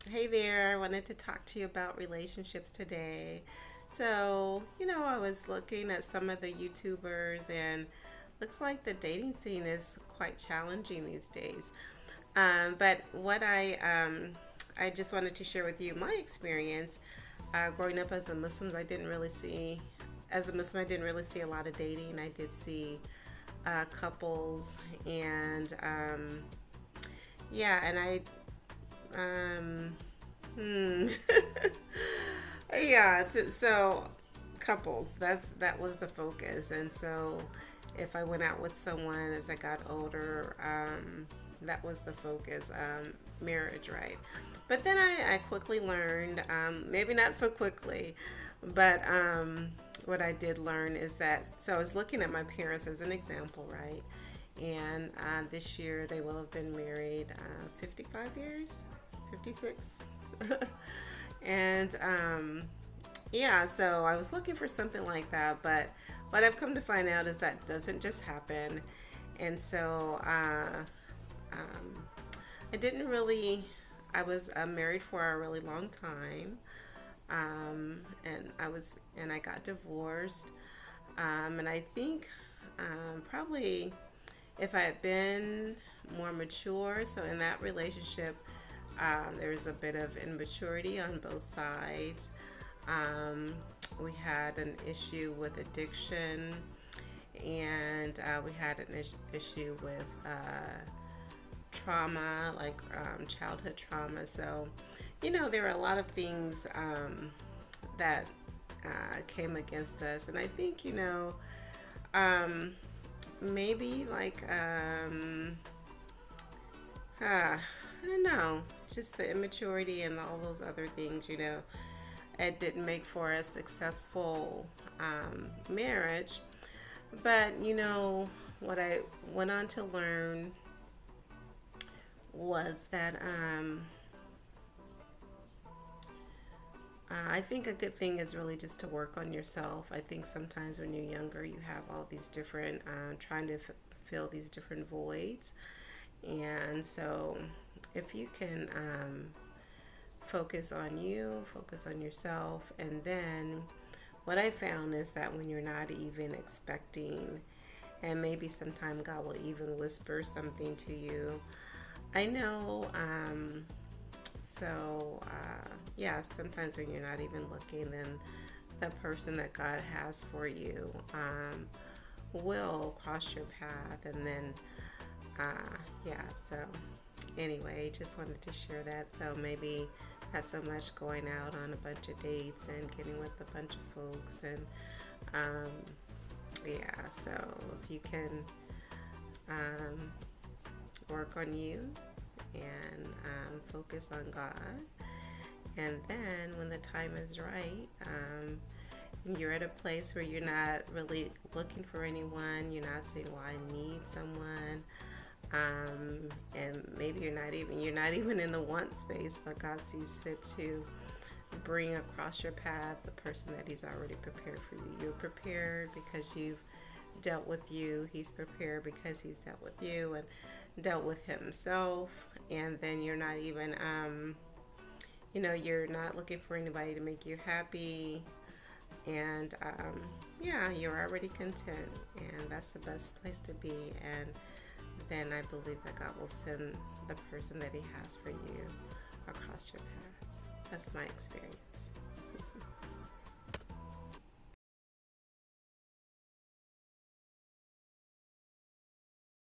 Hey there, I wanted to talk to you about relationships today. I was looking at some of the YouTubers and looks like the dating scene is quite challenging these days. But what I just wanted to share with you my experience. Growing up as a Muslim, as a Muslim, I didn't really see a lot of dating. I did see couples and yeah, and I um, Hmm. Yeah. So couples. That was the focus, and so if I went out with someone as I got older, that was the focus. Marriage, right? But then I quickly learned, maybe not so quickly, but what I did learn is that, so I was looking at my parents as an example, right? And this year they will have been married 55 years, 56. And yeah, so I was looking for something like that, but what I've come to find out is that doesn't just happen. And so um, I didn't really, I was married for a really long time. And I got divorced. And I think probably if I had been more mature, so in that relationship, there was a bit of immaturity on both sides. Um, we had an issue with addiction, and we had an issue with trauma, like childhood trauma. So, there were a lot of things that came against us. And I think, um, maybe like, I don't know, just the immaturity and all those other things, it didn't make for a successful marriage. But what I went on to learn was that I think a good thing is really just to work on yourself. I think sometimes when you're younger, you have all these different, trying to fill these different voids. And so if you can focus on you, focus on yourself, and then what I found is that when you're not even expecting, and maybe sometime God will even whisper something to you. I know, yeah, sometimes when you're not even looking, then the person that God has for you will cross your path. And then, yeah, so anyway, just wanted to share that. So maybe not so much going out on a bunch of dates and getting with a bunch of folks. And um, yeah, so if you can um, work on you and focus on God, and then when the time is right, and you're at a place where you're not really looking for anyone, you're not saying, "Well, I need someone," and maybe you're not even in the want space, but God sees fit to bring across your path the person that He's already prepared for you. You're prepared because you've dealt with you. He's prepared because He's dealt with you and dealt with Himself. And then you're not even, you're not looking for anybody to make you happy. And yeah, you're already content, and that's the best place to be. And then I believe that God will send the person that He has for you across your path. That's my experience.